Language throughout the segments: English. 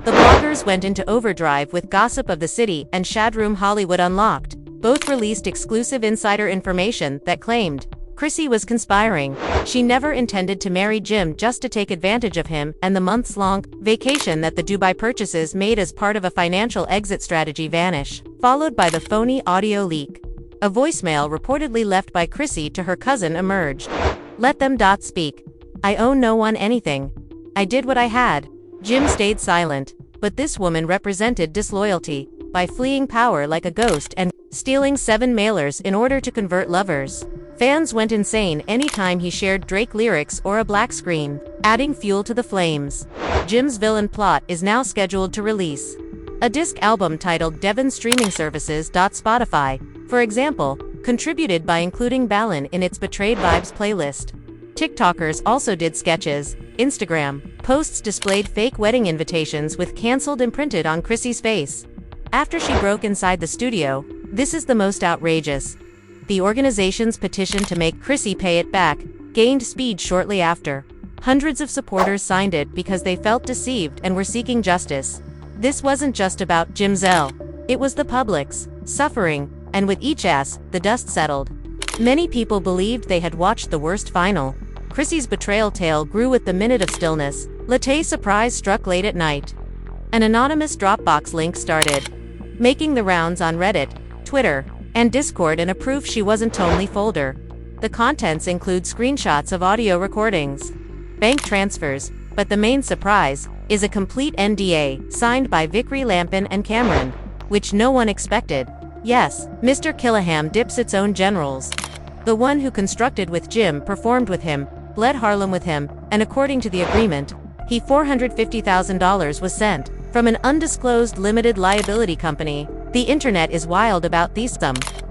The bloggers went into overdrive with Gossip of the City and Shadroom Hollywood Unlocked. Both released exclusive insider information that claimed Chrissy was conspiring. She never intended to marry Jim just to take advantage of him and the months-long vacation that the Dubai purchases made as part of a financial exit strategy vanish, followed by the phony audio leak. A voicemail reportedly left by Chrissy to her cousin emerged. Let them speak. I owe no one anything. I did what I had. Jim stayed silent, but this woman represented disloyalty by fleeing power like a ghost and stealing 7 mailers in order to convert lovers. Fans went insane anytime he shared Drake lyrics or a black screen, adding fuel to the flames. Jim's villain plot is now scheduled to release a disc album titled Devon Streaming Services. Spotify, for example, contributed by including Balin in its Betrayed Vibes playlist. TikTokers also did sketches. Instagram posts displayed fake wedding invitations with cancelled imprinted on Chrissy's face. After she broke inside the studio, this is the most outrageous. The organization's petition to make Chrissy pay it back gained speed shortly after. Hundreds of supporters signed it because they felt deceived and were seeking justice. This wasn't just about Jim's L. It was the public's suffering, and with each S, the dust settled. Many people believed they had watched the worst final. Chrissy's betrayal tale grew with the minute of stillness. Latte's surprise struck late at night. An anonymous Dropbox link started making the rounds on Reddit, Twitter, and Discord in a proof she wasn't only folder. The contents include screenshots of audio recordings, bank transfers, but the main surprise is a complete NDA signed by Chrissy Lampkin and Cameron, which no one expected. Yes, Mr. Killaham dips its own generals. The one who constructed with Jim performed with him, bled Harlem with him, and according to the agreement, he $450,000 was sent from an undisclosed limited liability company. The internet is wild about these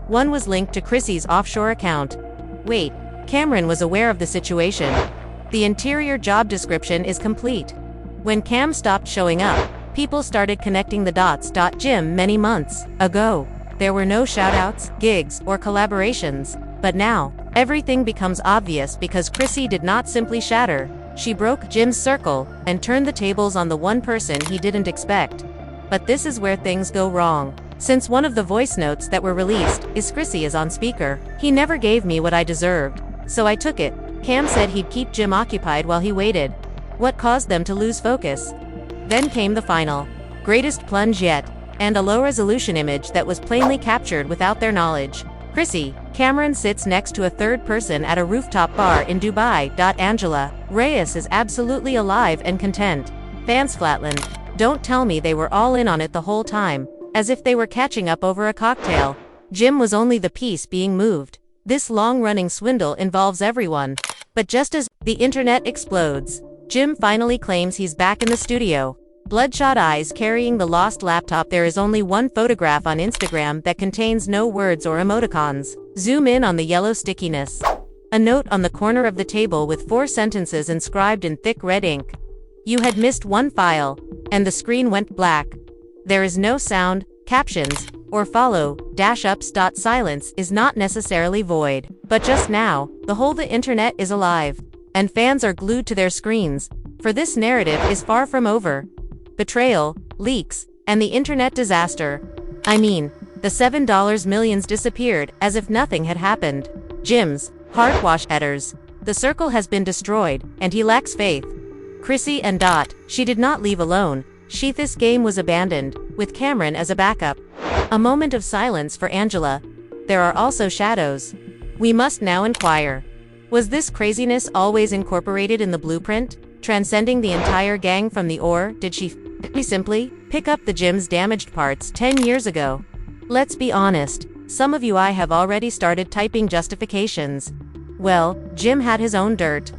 One was linked to Chrissy's offshore account. Wait, Cameron was aware of the situation. The interior job description is complete. When Cam stopped showing up, people started connecting the dots. Jim many months ago. There were no shoutouts, gigs, or collaborations. But now, everything becomes obvious because Chrissy did not simply shatter. She broke Jim's circle and turned the tables on the one person he didn't expect. But this is where things go wrong. Since one of the voice notes that were released is Chrissy is on speaker. He never gave me what I deserved, so I took it. Cam said he'd keep Jim occupied while he waited. What caused them to lose focus? Then came the final, greatest plunge yet, and a low-resolution image that was plainly captured without their knowledge. Chrissy, Cameron sits next to a third person at a rooftop bar in Dubai. Angela Reyes is absolutely alive and content. Fans flatlined. Don't tell me they were all in on it the whole time, as if they were catching up over a cocktail. Jim was only the piece being moved. This long-running swindle involves everyone. But just as the internet explodes, Jim finally claims he's back in the studio. Bloodshot eyes carrying the lost laptop. There is only one photograph on Instagram that contains no words or emoticons. Zoom in on the yellow stickiness. A note on the corner of the table with 4 sentences inscribed in thick red ink. You had missed one file, and the screen went black. There is no sound, captions, or follow-ups. Silence is not necessarily void. But just now, the internet is alive, and fans are glued to their screens, for this narrative is far from over. Betrayal, leaks, and the internet disaster. I mean, the $7 millions disappeared as if nothing had happened. Jim's heartwash headers. The circle has been destroyed, and he lacks faith. Chrissy and she did not leave alone. This game was abandoned, with Cameron as a backup. A moment of silence for Angela. There are also shadows. We must now inquire. Was this craziness always incorporated in the blueprint, transcending the entire gang from the or did she simply pick up the Jim's damaged parts 10 years ago? Let's be honest, some of you I have already started typing justifications. Well, Jim had his own dirt.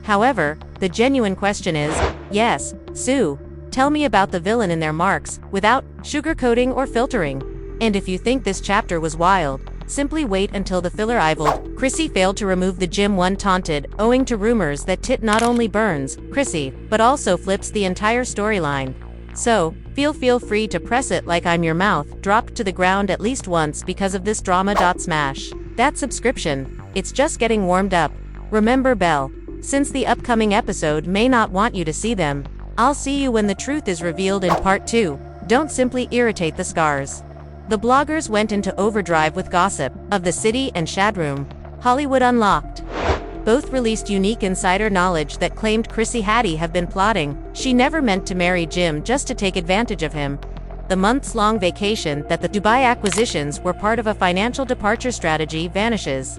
However, the genuine question is, yes, Sue, tell me about the villain in their marks, without sugarcoating or filtering. And if you think this chapter was wild, simply wait until the filler evolved. Chrissy failed to remove the Jim one taunted, owing to rumors that Tit not only burns Chrissy, but also flips the entire storyline. So, feel free to press it like I'm your mouth, dropped to the ground at least once because of this drama. Smash that subscription. It's just getting warmed up. Remember bell, since the upcoming episode may not want you to see them. I'll see you when the truth is revealed in part 2. Don't simply irritate the scars. The bloggers went into overdrive with gossip of the city and Shadroom Hollywood Unlocked. Both released unique insider knowledge that claimed Chrissy have been plotting. She never meant to marry Jim just to take advantage of him. The months-long vacation that the Dubai acquisitions were part of a financial departure strategy vanishes.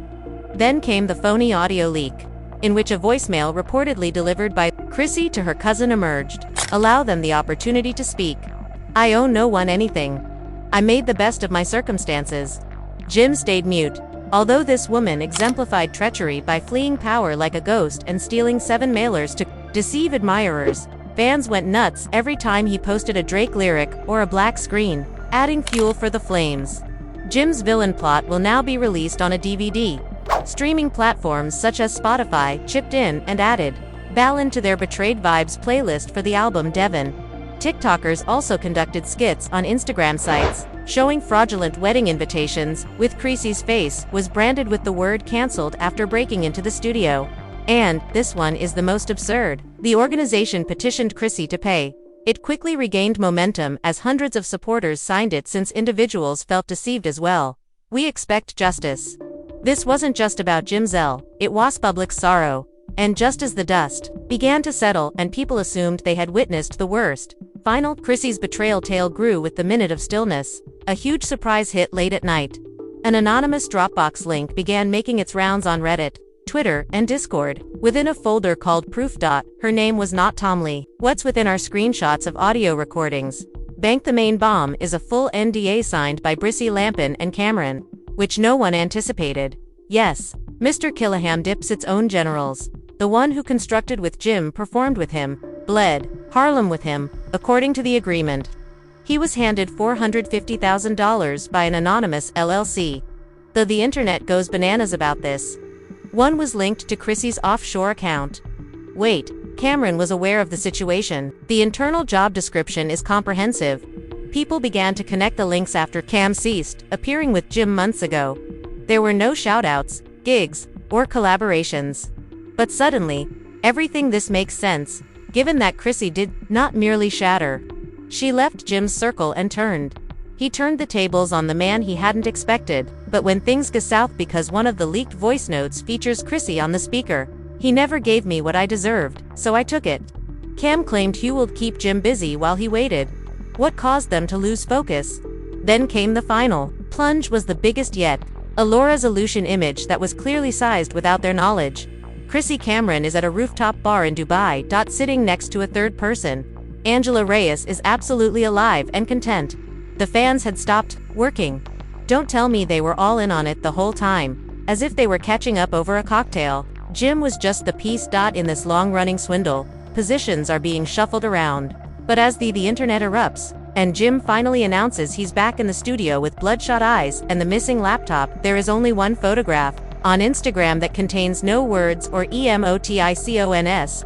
Then came the phony audio leak, in which a voicemail reportedly delivered by Chrissy to her cousin emerged. Allow them the opportunity to speak. I owe no one anything. I made the best of my circumstances. Jim stayed mute. Although this woman exemplified treachery by fleeing power like a ghost and stealing 7 mailers to deceive admirers, fans went nuts every time he posted a Drake lyric or a black screen, adding fuel for the flames. Jim's villain plot will now be released on a DVD. Streaming platforms such as Spotify chipped in and added Ballin to their Betrayed Vibes playlist for the album Devon. TikTokers also conducted skits on Instagram sites, showing fraudulent wedding invitations, with Chrissy's face was branded with the word cancelled after breaking into the studio. And, this one is the most absurd, the organization petitioned Chrissy to pay. It quickly regained momentum as hundreds of supporters signed it since individuals felt deceived as well. We expect justice. This wasn't just about Jim Zell, it was public sorrow. And just as the dust began to settle and people assumed they had witnessed the worst, Chrissy's betrayal tale grew with the minute of stillness, a huge surprise hit late at night. An anonymous Dropbox link began making its rounds on Reddit, Twitter, and Discord. Within a folder called Proof. Her name was not Tom Lee. What's within our screenshots of audio recordings? Bank the Main Bomb is a full NDA signed by Chrissy Lampkin and Cameron, which no one anticipated. Yes, Mr. Killaham dips its own generals. The one who constructed with Jim performed with him, bled Harlem with him, according to the agreement. He was handed $450,000 by an anonymous LLC. Though the internet goes bananas about this. One was linked to Chrissy's offshore account. Wait, Cameron was aware of the situation. The internal job description is comprehensive. People began to connect the links after Cam ceased appearing with Jim months ago. There were no shoutouts, gigs, or collaborations. But suddenly, this makes sense, given that Chrissy did not merely shatter. She left Jim's circle and turned. He turned the tables on the man he hadn't expected, but when things go south because one of the leaked voice notes features Chrissy on the speaker, he never gave me what I deserved, so I took it. Cam claimed Hugh would keep Jim busy while he waited. What caused them to lose focus? Then came the final plunge was the biggest yet, a low-resolution image that was clearly sized without their knowledge. Chrissy Cameron is at a rooftop bar in Dubai, sitting next to a third person. Angela Reyes is absolutely alive and content. The fans had stopped working. Don't tell me they were all in on it the whole time, as if they were catching up over a cocktail. Jim was just the piece. In this long-running swindle, positions are being shuffled around. But as the internet erupts, and Jim finally announces he's back in the studio with bloodshot eyes and the missing laptop, there is only one photograph on Instagram that contains no words or emoticons.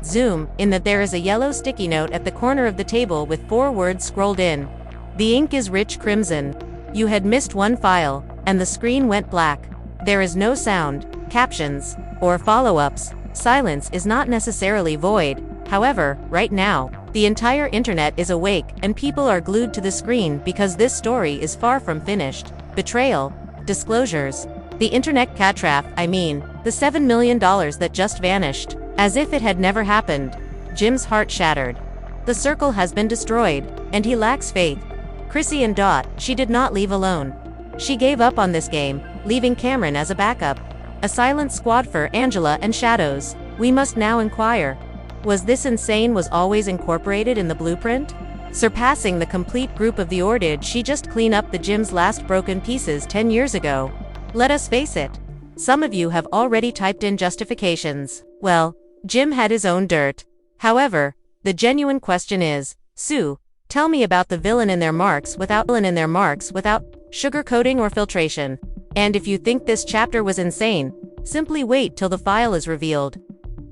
Zoom in that there is a yellow sticky note at the corner of the table with 4 words scrolled in. The ink is rich crimson. You had missed one file, and the screen went black. There is no sound, captions, or follow-ups. Silence is not necessarily void. However, right now, the entire internet is awake and people are glued to the screen because this story is far from finished. Betrayal, disclosures, the internet catastrophe, the $7 million that just vanished, as if it had never happened. Jim's heart shattered. The circle has been destroyed, and he lacks faith. Chrissy and she did not leave alone. She gave up on this game, leaving Cameron as a backup. A silent squad for Angela and Shadows. We must now inquire. Was this insane was always incorporated in the blueprint? Surpassing the complete group of the or did she just clean up the Jim's last broken pieces 10 years ago? Let us face it. Some of you have already typed in justifications. Well, Jim had his own dirt. However, the genuine question is, Sue, tell me about the villain in their marks without sugarcoating or filtration. And if you think this chapter was insane, simply wait till the file is revealed.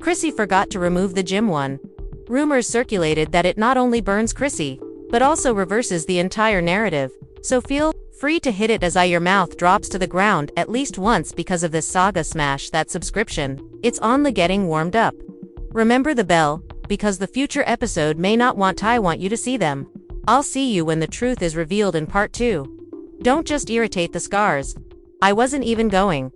Chrissy forgot to remove the Jim one. Rumors circulated that it not only burns Chrissy, but also reverses the entire narrative. So feel free to hit it as your mouth drops to the ground at least once because of this saga. Smash that subscription. It's on the getting warmed up. Remember the bell, because the future episode may not want you to see them. I'll see you when the truth is revealed in part 2. Don't just irritate the scars. I wasn't even going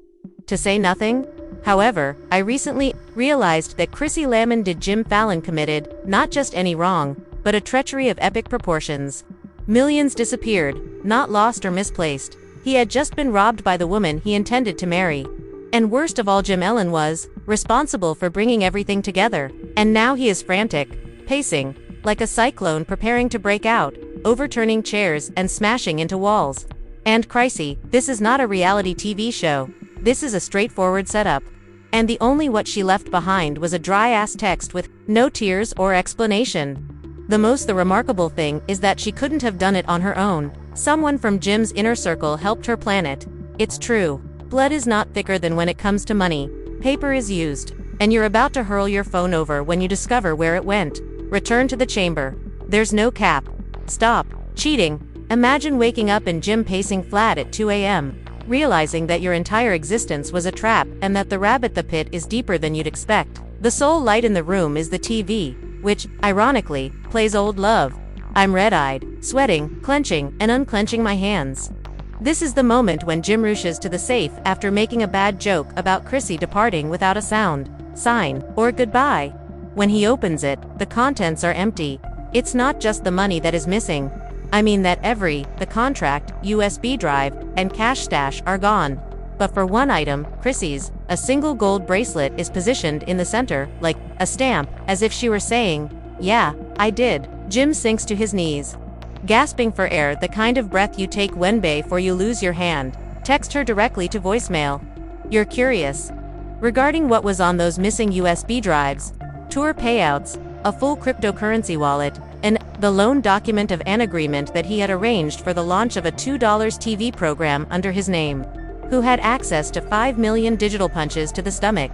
to say nothing. However, I recently realized that Chrissy Lampkin did Jim Fallon committed not just any wrong, but a treachery of epic proportions. Millions disappeared, not lost or misplaced. He had just been robbed by the woman he intended to marry. And worst of all, Jim Fallon was responsible for bringing everything together. And now he is frantic, pacing like a cyclone preparing to break out, overturning chairs and smashing into walls. And Chrissy, this is not a reality TV show. This is a straightforward setup. And the only what she left behind was a dry-ass text with no tears or explanation. The remarkable thing is that she couldn't have done it on her own. Someone from Jim's inner circle helped her plan it. It's true. Blood is not thicker than when it comes to money. Paper is used. And you're about to hurl your phone over when you discover where it went. Return to the chamber. There's no cap. Stop cheating. Imagine waking up and Jim pacing flat at 2 a.m., realizing that your entire existence was a trap and that the rabbit the pit is deeper than you'd expect. The sole light in the room is the TV, which, ironically, plays Old Love. I'm red-eyed, sweating, clenching, and unclenching my hands. This is the moment when Jim rushes to the safe after making a bad joke about Chrissy departing without a sound, sign, or goodbye. When he opens it, the contents are empty. It's not just the money that is missing. I mean that the contract, USB drive, and cash stash are gone. But for one item, Chrissy's, a single gold bracelet is positioned in the center, like a stamp, as if she were saying, "Yeah, I did." Jim sinks to his knees, gasping for air, the kind of breath you take when before you lose your hand. Text her directly to voicemail. You're curious regarding what was on those missing USB drives, tour payouts, a full cryptocurrency wallet, and the loan document of an agreement that he had arranged for the launch of a $2 TV program under his name, who had access to 5 million digital punches to the stomach.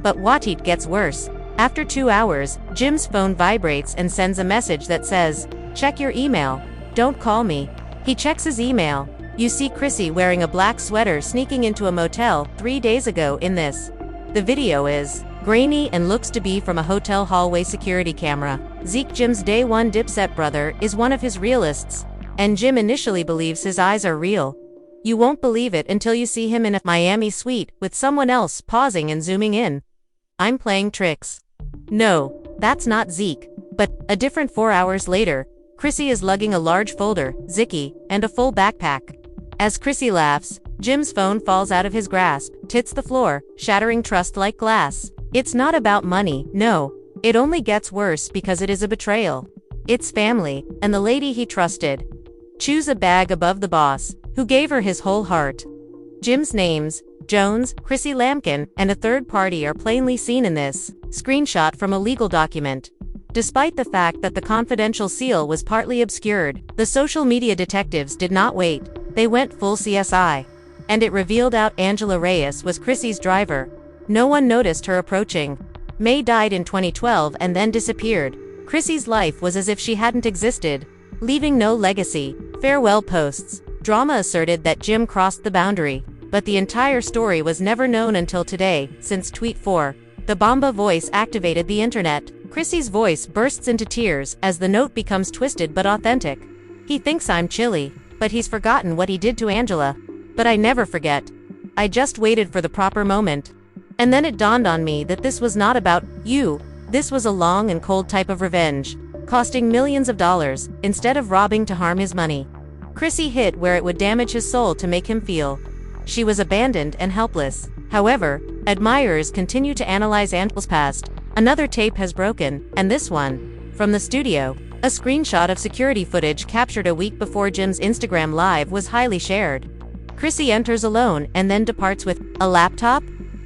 But what it gets worse. After 2 hours, Jim's phone vibrates and sends a message that says, "Check your email. Don't call me." He checks his email. You see Chrissy wearing a black sweater sneaking into a motel 3 days ago in this. The video is grainy and looks to be from a hotel hallway security camera. Zeke, Jim's day one Dipset brother, is one of his realists, and Jim initially believes his eyes are real. You won't believe it until you see him in a Miami suite with someone else pausing and zooming in. I'm playing tricks. No, that's not Zeke. But a different 4 hours later, Chrissy is lugging a large folder, Zicky, and a full backpack. As Chrissy laughs, Jim's phone falls out of his grasp, hits the floor, shattering trust like glass. It's not about money, no. It only gets worse because it is a betrayal. It's family, and the lady he trusted. Choose a bag above the boss, who gave her his whole heart. Jim's names, Jones, Chrissy Lampkin, and a third party are plainly seen in this screenshot from a legal document. Despite the fact that the confidential seal was partly obscured, the social media detectives did not wait. They went full CSI. And it revealed out Angela Reyes was Chrissy's driver. No one noticed her approaching. May died in 2012 and then disappeared. Chrissy's life was as if she hadn't existed, leaving no legacy. Farewell posts. Drama asserted that Jim crossed the boundary, but the entire story was never known until today, since Tweet 4. The Bomba voice activated the internet. Chrissy's voice bursts into tears as the note becomes twisted but authentic. He thinks I'm chilly, but he's forgotten what he did to Angela. But I never forget. I just waited for the proper moment. And then it dawned on me that this was not about you. This was a long and cold type of revenge, costing millions of dollars, instead of robbing to harm his money. Chrissy hit where it would damage his soul to make him feel. She was abandoned and helpless. However, admirers continue to analyze Angela's past. Another tape has broken, and this one, from the studio. A screenshot of security footage captured a week before Jim's Instagram Live was highly shared. Chrissy enters alone and then departs with a laptop.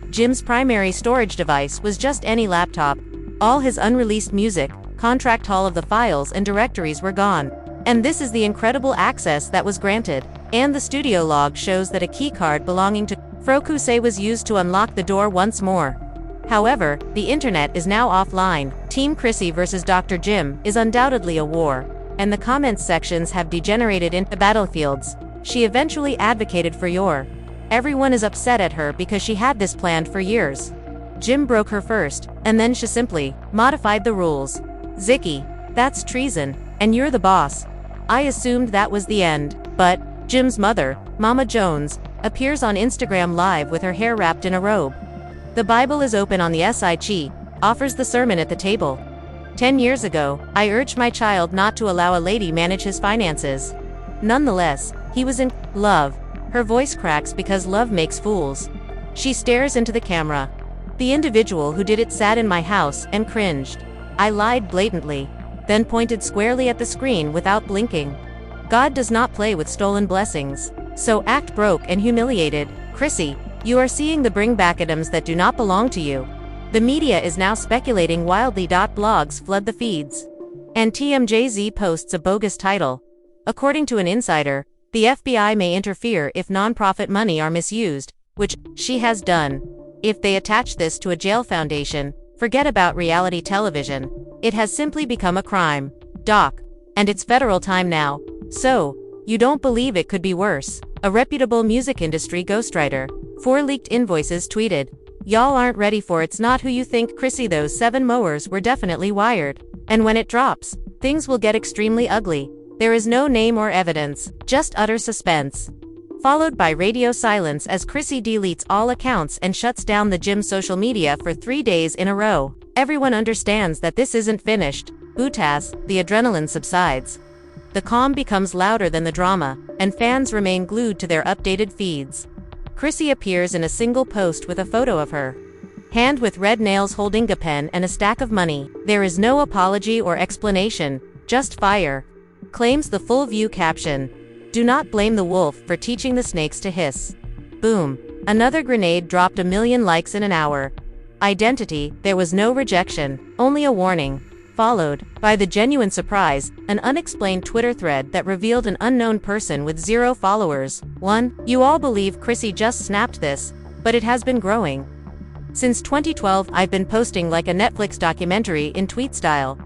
Jim's primary storage device was just any laptop. All his unreleased music, contract, all of the files and directories were gone. And this is the incredible access that was granted. And the studio log shows that a keycard belonging to Frokuse was used to unlock the door once more. However, the internet is now offline. Team Chrissy versus Dr. Jim is undoubtedly a war, and the comments sections have degenerated into battlefields. She eventually advocated for your. Everyone is upset at her because she had this planned for years. Jim broke her first, and then she simply modified the rules. Zicky, that's treason, and you're the boss. I assumed that was the end, but Jim's mother, Mama Jones, appears on Instagram Live with her hair wrapped in a robe. The Bible is open on the SIG, offers the sermon at the table. 10 years ago, I urged my child not to allow a lady manage his finances. Nonetheless, he was in love. Her voice cracks because love makes fools. She stares into the camera. The individual who did it sat in my house and cringed. I lied blatantly, then pointed squarely at the screen without blinking. God does not play with stolen blessings. So act broke and humiliated. Chrissy, you are seeing the bring back items that do not belong to you. The media is now speculating wildly. Blogs flood the feeds. And TMJZ posts a bogus title. According to an insider, the FBI may interfere if nonprofit money are misused, which she has done. If they attach this to a jail foundation, forget about reality television. It has simply become a crime. Doc. And it's federal time now. So, you don't believe it could be worse. A reputable music industry ghostwriter, 4 leaked invoices tweeted, "Y'all aren't ready for it's not who you think. Chrissy, those 7 mowers were definitely wired. And when it drops, things will get extremely ugly. There is no name or evidence, just utter suspense." Followed by radio silence as Chrissy deletes all accounts and shuts down the Jim social media for 3 days in a row. Everyone understands that this isn't finished. Bootas, the adrenaline subsides. The calm becomes louder than the drama, and fans remain glued to their updated feeds. Chrissy appears in a single post with a photo of her hand with red nails holding a pen and a stack of money. There is no apology or explanation, just fire. Claims the full view caption. Do not blame the wolf for teaching the snakes to hiss. Boom. Another grenade dropped 1 million likes in an hour. Identity, there was no rejection, only a warning. Followed by the genuine surprise, an unexplained Twitter thread that revealed an unknown person with 0 followers. 1. You all believe Chrissy just snapped this, but it has been growing. Since 2012, I've been posting like a Netflix documentary in tweet style.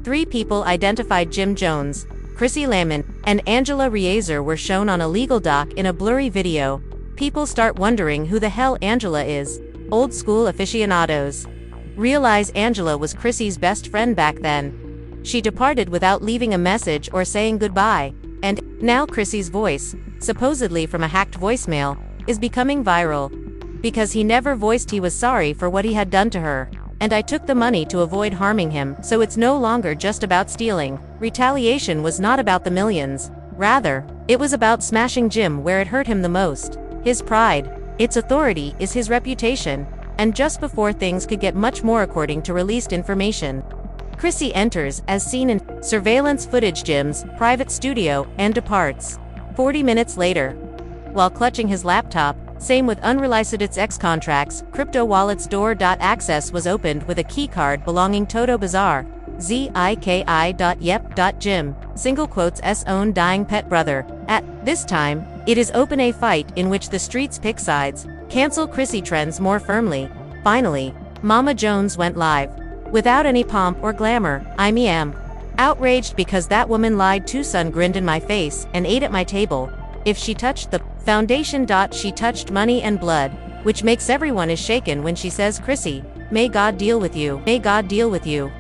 3 people identified Jim Jones, Chrissy Lampkin, and Angela Rieser were shown on a legal doc in a blurry video. People start wondering who the hell Angela is. Old school aficionados realize Angela was Chrissy's best friend back then. She departed without leaving a message or saying goodbye, and now Chrissy's voice, supposedly from a hacked voicemail, is becoming viral. Because he never voiced he was sorry for what he had done to her. And I took the money to avoid harming him, so it's no longer just about stealing. Retaliation was not about the millions. Rather, it was about smashing Jim where it hurt him the most. His pride, its authority is his reputation. And just before things could get much more according to released information, Chrissy enters, as seen in surveillance footage, Jim's private studio and departs. 40 minutes later, while clutching his laptop, same with unreleased X contracts, crypto wallet's door. Access was opened with a keycard belonging Toto Bazaar, ziki.yep.jim, single quotes s own dying pet brother. At this time, it is open a fight in which the streets pick sides, cancel Chrissy trends more firmly. Finally, Mama Jones went live. Without any pomp or glamour, I am outraged because that woman lied to. Son grinned in my face and ate at my table. If she touched the foundation. She touched money and blood, which makes everyone is shaken when she says, Chrissy, may God deal with you. May God deal with you.